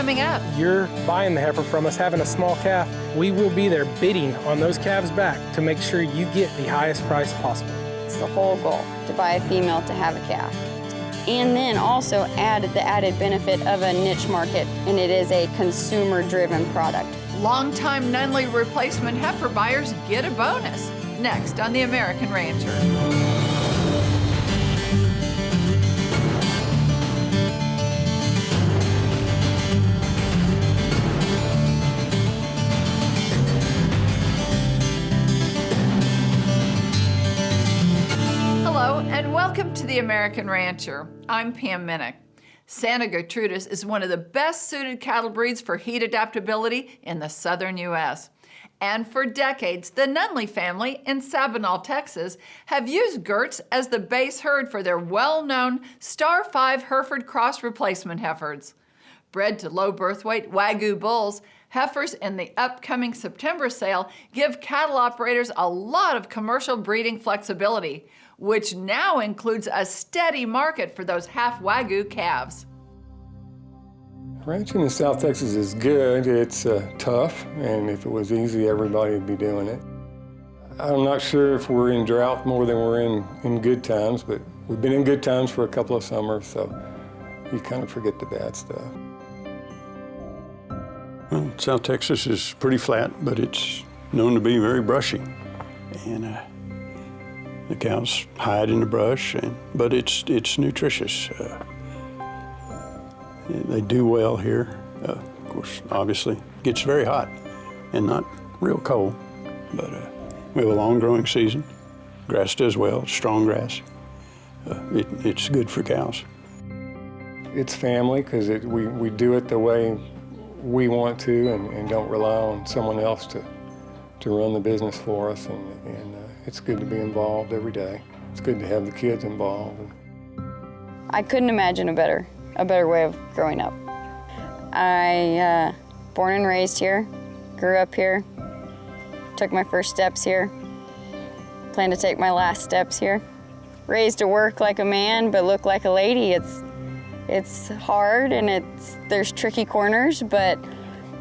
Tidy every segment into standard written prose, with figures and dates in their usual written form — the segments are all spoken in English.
coming up. You're buying the heifer from us, having a small calf. We will be there bidding on those calves back to make sure you get the highest price possible. It's the whole goal, to buy a female to have a calf. And then also add the added benefit of a niche market, and it is a consumer-driven product. Longtime Nunley replacement heifer buyers get a bonus. Next on The American Rancher. Hello and welcome to The American Rancher. I'm Pam Minnick. Santa Gertrudis is one of the best suited cattle breeds for heat adaptability in the southern U.S. And for decades, the Nunley family in Sabinal, Texas, have used Gerts as the base herd for their well-known Star 5 Hereford cross replacement heifers. Bred to low birth weight Wagyu bulls, heifers in the upcoming September sale give cattle operators a lot of commercial breeding flexibility, which now includes a steady market for those half Wagyu calves. Ranching in South Texas is good. It's tough, and if it was easy, everybody would be doing it. I'm not sure if we're in drought more than we're in good times, but we've been in good times for a couple of summers, so you kind of forget the bad stuff. Well, South Texas is pretty flat, but it's known to be very brushy. And the cows hide in the brush, but it's nutritious. They do well here. Of course, obviously, it gets very hot and not real cold, but we have a long growing season. Grass does well, strong grass. It's good for cows. It's family because we do it the way we want to and don't rely on someone else to run the business for us, and it's good to be involved every day. It's good to have the kids involved. I couldn't imagine a better way of growing up. I born and raised here, grew up here, took my first steps here, plan to take my last steps here. Raised to work like a man but look like a lady. It's hard and there's tricky corners, but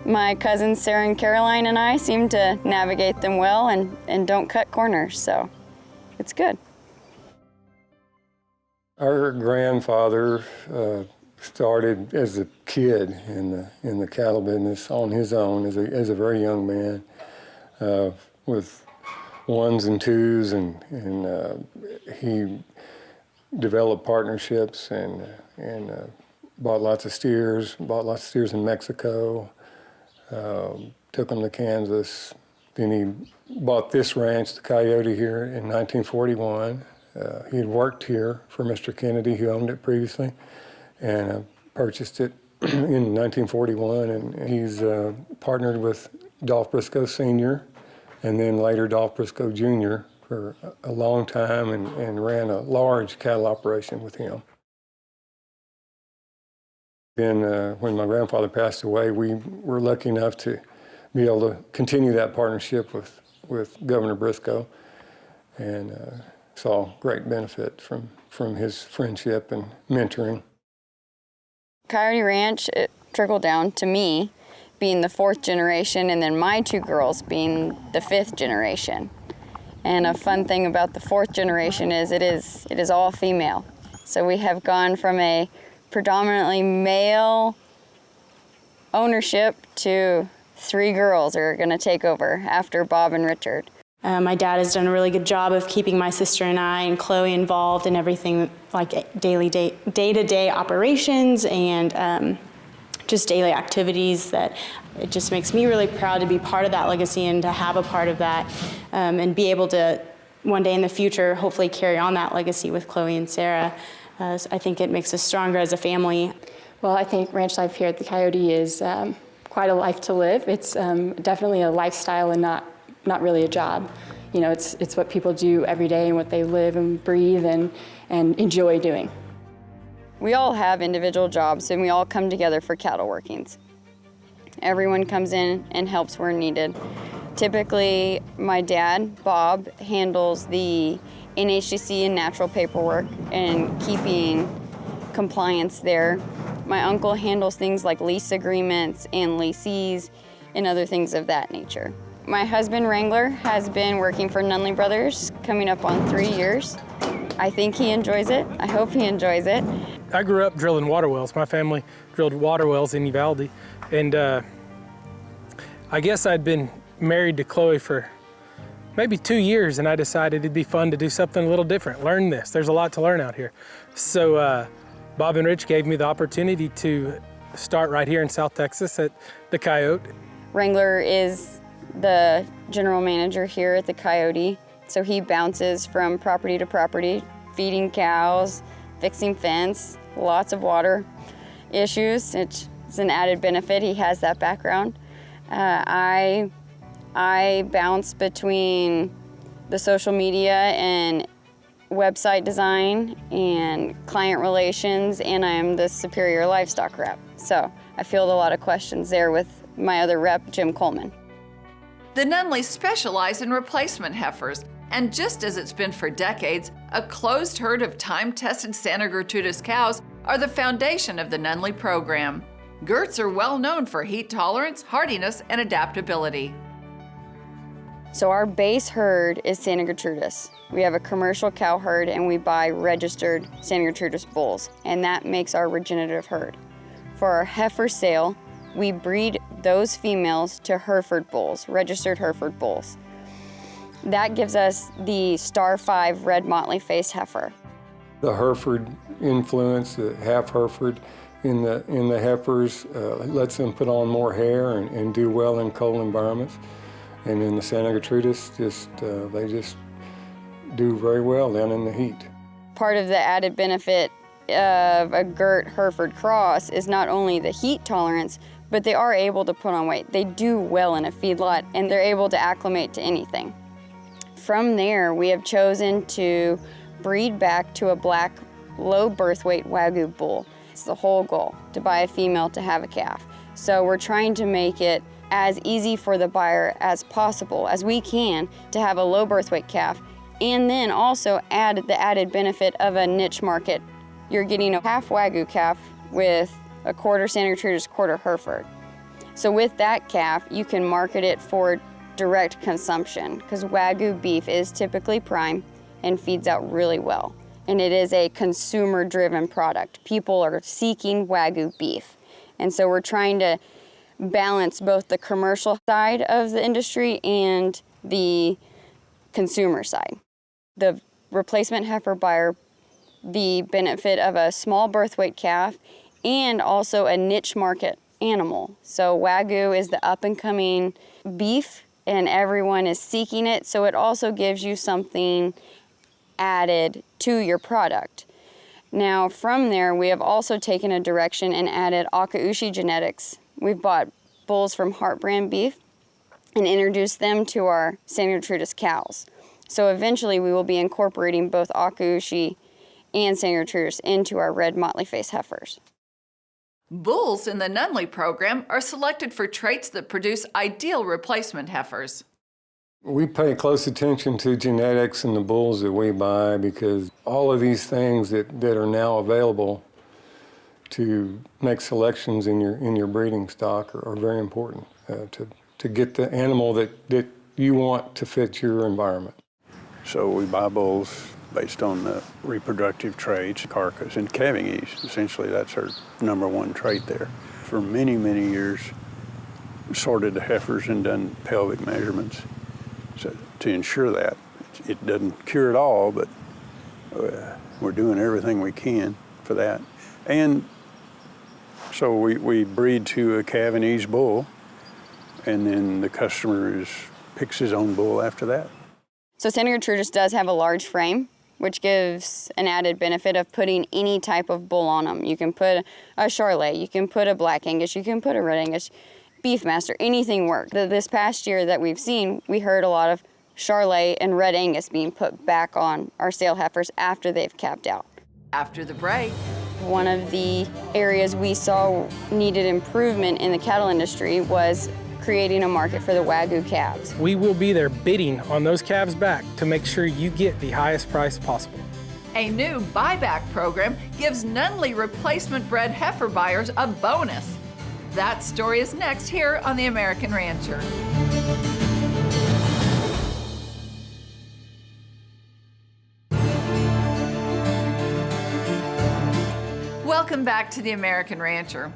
my cousins Sarah and Caroline and I seem to navigate them well and don't cut corners, so it's good. Our grandfather started as a kid in the cattle business on his own as a very young man with ones and twos, and he developed partnerships and bought lots of steers in Mexico, took them to Kansas. Then he bought this ranch, the Coyote, here in 1941. He had worked here for Mr. Kennedy, who owned it previously, and purchased it in 1941. And he's partnered with Dolph Briscoe Sr. and then later Dolph Briscoe Jr. for a long time and ran a large cattle operation with him. Then when my grandfather passed away, we were lucky enough to be able to continue that partnership with Governor Briscoe, and saw great benefit from his friendship and mentoring. Coyote Ranch, it trickled down to me being the 4th generation, and then my 2 girls being the 5th generation. And a fun thing about the 4th generation is it is all female. So we have gone from a predominantly male ownership to 3 girls are going to take over after Bob and Richard. My dad has done a really good job of keeping my sister and I and Chloe involved in everything like day-to-day operations and just daily activities. That it just makes me really proud to be part of that legacy and to have a part of that and be able to one day in the future hopefully carry on that legacy with Chloe and Sarah. So I think it makes us stronger as a family. Well, I think ranch life here at the Coyote is quite a life to live. It's definitely a lifestyle and not really a job. You know, it's what people do every day and what they live and breathe and enjoy doing. We all have individual jobs and we all come together for cattle workings. Everyone comes in and helps where needed. Typically, my dad, Bob, handles the NHDC and natural paperwork and keeping compliance there. My uncle handles things like lease agreements and leasees and other things of that nature. My husband, Wrangler, has been working for Nunley Brothers, coming up on 3 years. I think he enjoys it. I hope he enjoys it. I grew up drilling water wells. My family drilled water wells in Uvalde. And I guess I'd been married to Chloe for maybe 2 years, and I decided it'd be fun to do something a little different, learn this. There's a lot to learn out here. So Bob and Rich gave me the opportunity to start right here in South Texas at the Coyote. Wrangler is the general manager here at the Coyote. So he bounces from property to property, feeding cows, fixing fence, lots of water issues. It's an added benefit. He has that background. I bounce between the social media and website design and client relations, and I am the Superior Livestock rep. So I field a lot of questions there with my other rep, Jim Coleman. The Nunleys specialize in replacement heifers, and just as it's been for decades, a closed herd of time-tested Santa Gertrudis cows are the foundation of the Nunley program. Gerts are well known for heat tolerance, hardiness, and adaptability. So our base herd is Santa Gertrudis. We have a commercial cow herd and we buy registered Santa Gertrudis bulls, and that makes our regenerative herd. For our heifer sale, we breed those females to Hereford bulls, registered Hereford bulls. That gives us the Star 5 red motley face heifer. The Hereford influence, the half Hereford in the heifers lets them put on more hair and do well in cold environments. And in the Santa Gertrudis, they just do very well down in the heat. Part of the added benefit of a Gert Hereford cross is not only the heat tolerance, but they are able to put on weight. They do well in a feedlot, and they're able to acclimate to anything. From there, we have chosen to breed back to a black, low birth weight Wagyu bull. It's the whole goal, to buy a female to have a calf. So we're trying to make it as easy for the buyer as possible, as we can, to have a low birth weight calf, and then also add the added benefit of a niche market. You're getting a half Wagyu calf with a quarter Santa Gertrudis, quarter Hereford. So with that calf, you can market it for direct consumption, because Wagyu beef is typically prime and feeds out really well. And it is a consumer-driven product. People are seeking Wagyu beef. And so we're trying to balance both the commercial side of the industry and the consumer side. The replacement heifer buyer, the benefit of a small birth weight calf and also a niche market animal. So Wagyu is the up and coming beef and everyone is seeking it. So it also gives you something added to your product. Now from there, we have also taken a direction and added Akaushi genetics. We've bought bulls from Heart brand beef and introduced them to our Santa Gertrudis cows. So eventually we will be incorporating both Akaushi and Santa Gertrudis into our red motley face heifers. Bulls in the Nunley program are selected for traits that produce ideal replacement heifers. We pay close attention to genetics in the bulls that we buy, because all of these things that are now available to make selections in your breeding stock are very important to get the animal that you want to fit your environment. So we buy bulls based on the reproductive traits, carcass, and calving ease. Essentially, that's our #1 trait there. For many, many years, sorted the heifers and done pelvic measurements. So to ensure that, it doesn't cure it all, but we're doing everything we can for that. And so we breed to a calving ease bull, and then the customer picks his own bull after that. So Santa Gertrudis does have a large frame, which gives an added benefit of putting any type of bull on them. You can put a Charolais, you can put a Black Angus, you can put a Red Angus, Beefmaster, anything works. This past year that we've seen, we heard a lot of Charolais and Red Angus being put back on our sale heifers after they've capped out. After the break, One of the areas we saw needed improvement in the cattle industry was creating a market for the Wagyu calves. We will be there bidding on those calves back to make sure you get the highest price possible. A new buyback program gives Nunley replacement bred heifer buyers a bonus. That story is next here on The American Rancher. Welcome back to The American Rancher.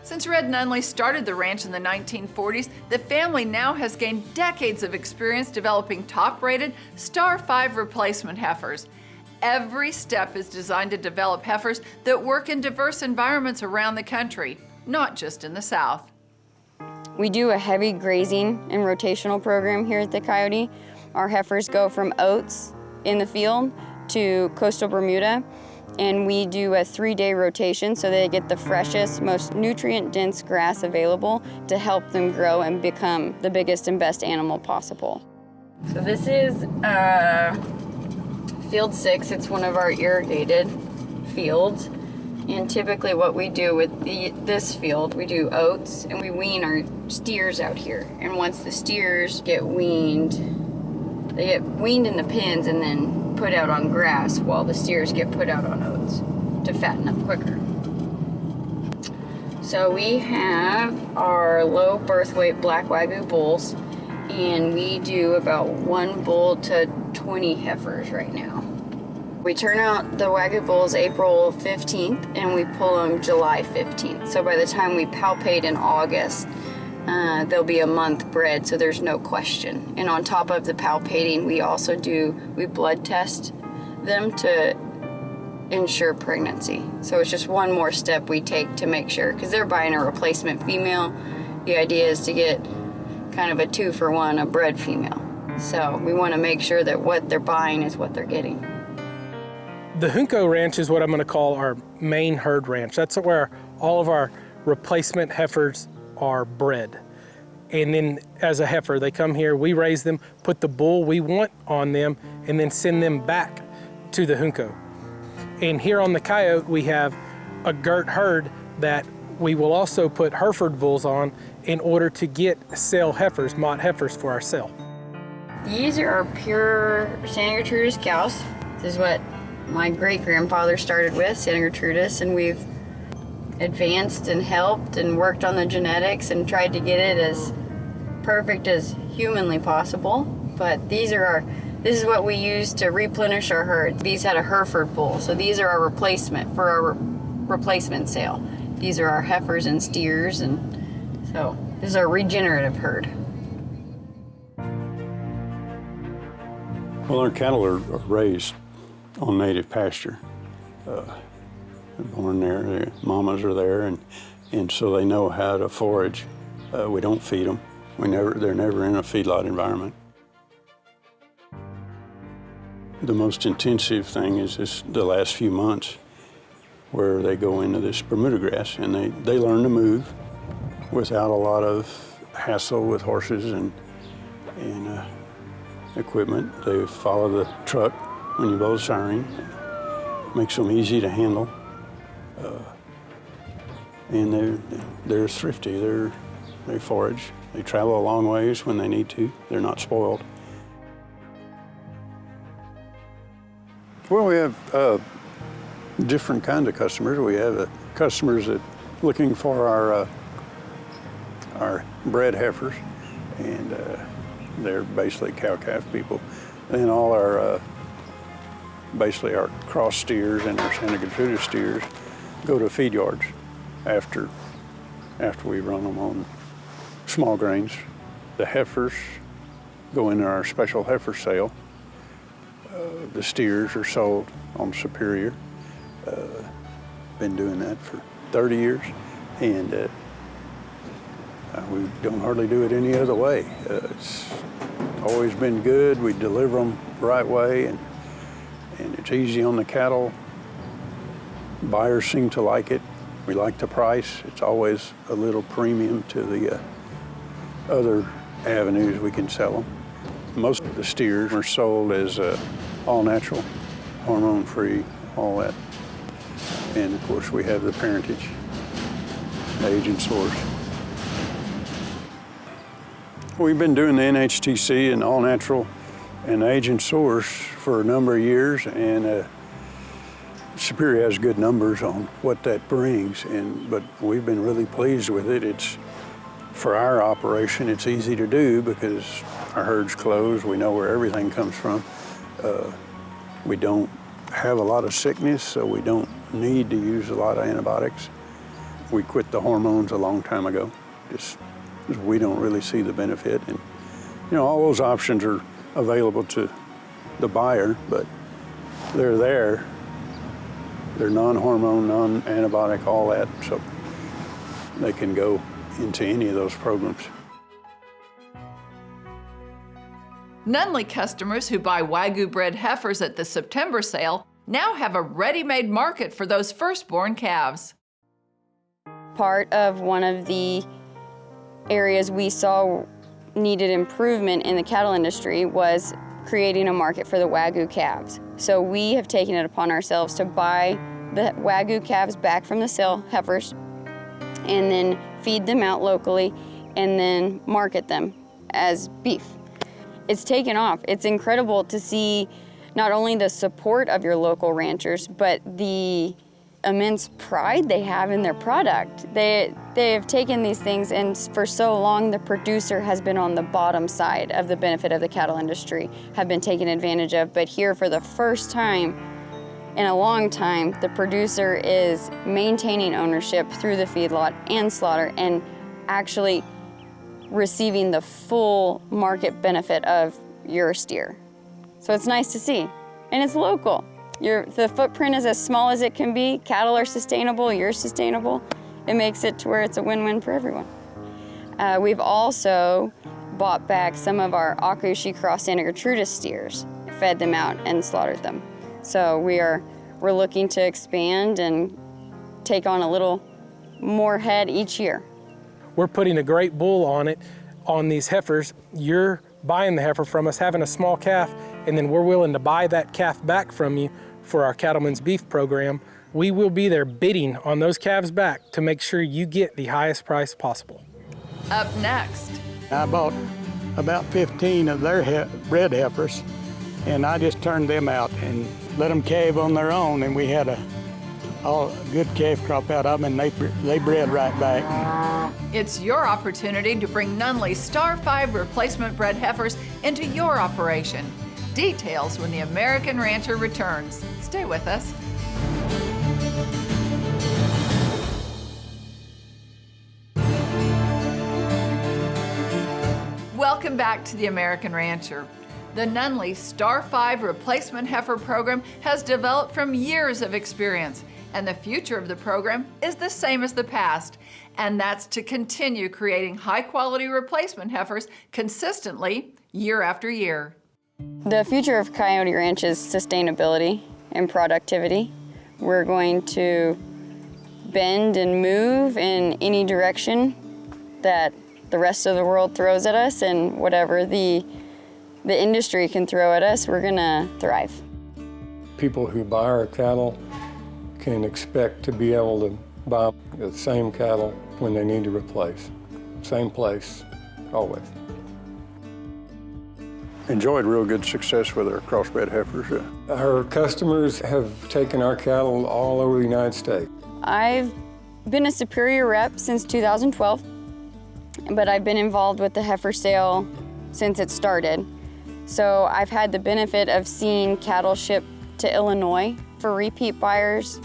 Since Red Nunley started the ranch in the 1940s, the family now has gained decades of experience developing top-rated Star 5 replacement heifers. Every step is designed to develop heifers that work in diverse environments around the country, not just in the South. We do a heavy grazing and rotational program here at the Coyote. Our heifers go from oats in the field to coastal Bermuda, and we do a 3-day rotation so they get the freshest, most nutrient-dense grass available to help them grow and become the biggest and best animal possible. So this is field 6. It's one of our irrigated fields. And typically what we do with this field, we do oats and we wean our steers out here. And once the steers get weaned, they get weaned in the pens and then put out on grass while the steers get put out on oats to fatten up quicker. So we have our low birth weight black Wagyu bulls, and we do about 1 bull to 20 heifers right now. We turn out the Wagyu bulls April 15th and we pull them July 15th. So by the time we palpate in August, they'll be a month bred, so there's no question. And on top of the palpating, we blood test them to ensure pregnancy. So it's just one more step we take to make sure, because they're buying a replacement female. The idea is to get kind of a 2-for-1, a bred female. So we want to make sure that what they're buying is what they're getting. The Junco Ranch is what I'm going to call our main herd ranch. That's where all of our replacement heifers are bred. And then as a heifer, they come here, we raise them, put the bull we want on them, and then send them back to the Junco. And here on the Coyote, we have a Gert herd that we will also put Hereford bulls on in order to sell heifers, mott heifers for our sale. These are our pure Santa Gertrudis cows. This is what my great-grandfather started with, Santa Gertrudis, and we've advanced and helped and worked on the genetics and tried to get it as perfect as humanly possible. But this is what we use to replenish our herd. These had a Hereford bull, so these are our replacement for our replacement sale. These are our heifers and steers, and so this is our regenerative herd. Well, our cattle are raised on native pasture. They're born there, their mamas are there, and so they know how to forage. We don't feed them. They're never in a feedlot environment. The most intensive thing is the last few months where they go into this Bermuda grass and they learn to move without a lot of hassle with horses and equipment. They follow the truck when you blow the siren. It makes them easy to handle. And they're thrifty. They forage. They travel a long ways when they need to. They're not spoiled. Well, we have different kinds of customers. We have customers that looking for our bred heifers, and they're basically cow-calf people. And all our basically our cross steers and our Santa Gertrudis steers go to feed yards after we run them on small grains. The heifers go into our special heifer sale. The steers are sold on Superior. Been doing that for 30 years, and we don't hardly do it any other way. It's always been good. We deliver them the right way, and it's easy on the cattle. Buyers seem to like it. We like the price. It's always a little premium to the other avenues we can sell them. Most of the steers are sold as all natural, hormone-free, all that. And of course we have the parentage, age and source. We've been doing the NHTC and all natural and age and source for a number of years, and Superior has good numbers on what that brings, but we've been really pleased with it. It's, for our operation, it's easy to do because our herd's closed. We know where everything comes from. We don't have a lot of sickness, so we don't need to use a lot of antibiotics. We quit the hormones a long time ago, just because we don't really see the benefit. And all those options are available to the buyer, but they're there. They're non-hormone, non-antibiotic, all that, so they can go into any of those programs. Nunley customers who buy Wagyu bred heifers at the September sale now have a ready-made market for those firstborn calves. Part of one of the areas we saw needed improvement in the cattle industry was creating a market for the Wagyu calves. So we have taken it upon ourselves to buy the Wagyu calves back from the sale heifers and then feed them out locally and then market them as beef. It's taken off. It's incredible to see not only the support of your local ranchers, but the immense pride they have in their product. They have taken these things, and for so long the producer has been on the bottom side of the benefit of the cattle industry, have been taken advantage of. But here, for the first time in a long time, the producer is maintaining ownership through the feedlot and slaughter and actually receiving the full market benefit of your steer. So it's nice to see, and it's local. The footprint is as small as it can be. Cattle are sustainable, you're sustainable. It makes it to where it's a win-win for everyone. We've also bought back some of our Akushi Cross Santa Gertrudis steers, fed them out and slaughtered them. So we're looking to expand and take on a little more head each year. We're putting a great bull on these heifers. You're buying the heifer from us, having a small calf, and then we're willing to buy that calf back from you for our Cattlemen's Beef program. We will be there bidding on those calves back to make sure you get the highest price possible. Up next, I bought about 15 of their bred heifers, and I just turned them out and let them calve on their own, and we had a good calf crop out of them, and they bred right back. it's your opportunity to bring Nunley Star 5 replacement bred heifers into your operation. Details when the American Rancher returns. Stay with us. Welcome back to the American Rancher. The Nunley Star 5 replacement heifer program has developed from years of experience, and the future of the program is the same as the past, and that's to continue creating high-quality replacement heifers consistently year after year. The future of Coyote Ranch is sustainability and productivity. We're going to bend and move in any direction that the rest of the world throws at us, and whatever the industry can throw at us, we're gonna thrive. People who buy our cattle can expect to be able to buy the same cattle when they need to replace. Same place, always. Enjoyed real good success with our crossbred heifers. Our customers have taken our cattle all over the United States. I've been a Superior rep since 2012, but I've been involved with the heifer sale since it started. So I've had the benefit of seeing cattle shipped to Illinois for repeat buyers,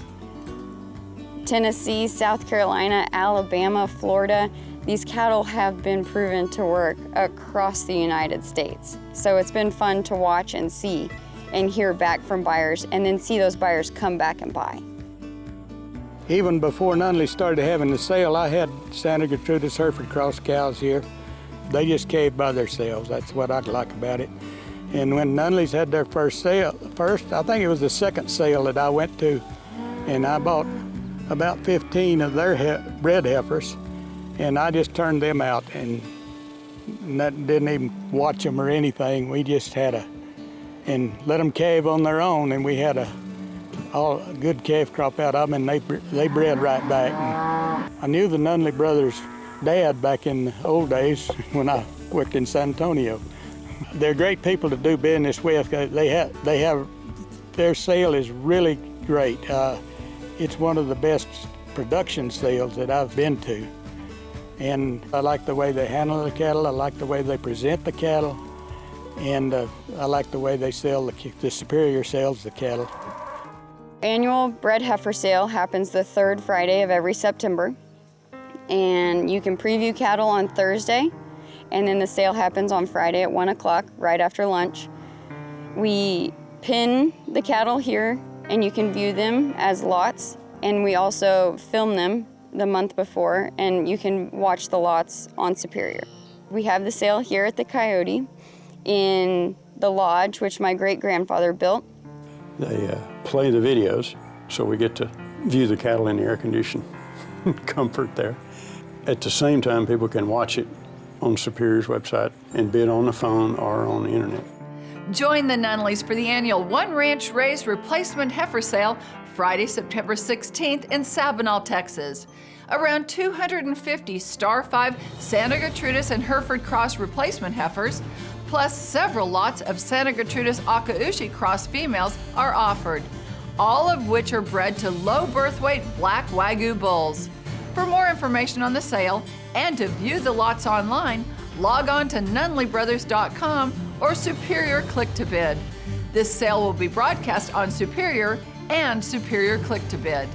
Tennessee, South Carolina, Alabama, Florida. These cattle have been proven to work across the United States. So it's been fun to watch and see and hear back from buyers, and then see those buyers come back and buy. Even before Nunley started having the sale, I had Santa Gertrudis Hereford cross cows here. They just caved by themselves. That's what I like about it. And when Nunley's had their first sale, I think it was the second sale that I went to, and I bought about 15 of their bred heifers, and I just turned them out and didn't even watch them or anything. We just and let them calve on their own, and we had a good calf crop out of them, and they bred right back. And I knew the Nunley brothers' dad back in the old days when I worked in San Antonio. They're great people to do business with. Their sale is really great. It's one of the best production sales that I've been to. And I like the way they handle the cattle, I like the way they present the cattle, and I like the way they sell the Superior sells the cattle. Annual Bred Heifer sale happens the third Friday of every September. And you can preview cattle on Thursday, and then the sale happens on Friday at 1 o'clock, right after lunch. We pin the cattle here, and you can view them as lots, and we also film them the month before, and you can watch the lots on Superior. We have the sale here at the Coyote in the lodge, which my great-grandfather built. They play the videos, so we get to view the cattle in the air conditioned comfort there. At the same time, people can watch it on Superior's website and bid on the phone or on the internet. Join the Nunleys for the annual One Ranch Raised Replacement Heifer Sale Friday, September 16th in Sabinal, Texas. Around 250 Star 5 Santa Gertrudis and Hereford Cross replacement heifers, plus several lots of Santa Gertrudis Akaushi Cross females are offered, all of which are bred to low birth weight black Wagyu bulls. For more information on the sale and to view the lots online, log on to nunleybrothers.com or Superior Click to Bid. This sale will be broadcast on Superior and Superior Click to Bid.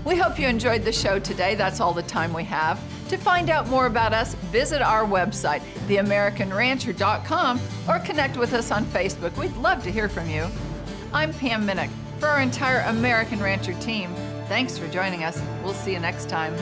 We hope you enjoyed the show today. That's all the time we have. To find out more about us, visit our website, theamericanrancher.com, or connect with us on Facebook. We'd love to hear from you. I'm Pam Minnick. For our entire American Rancher team, thanks for joining us. We'll see you next time.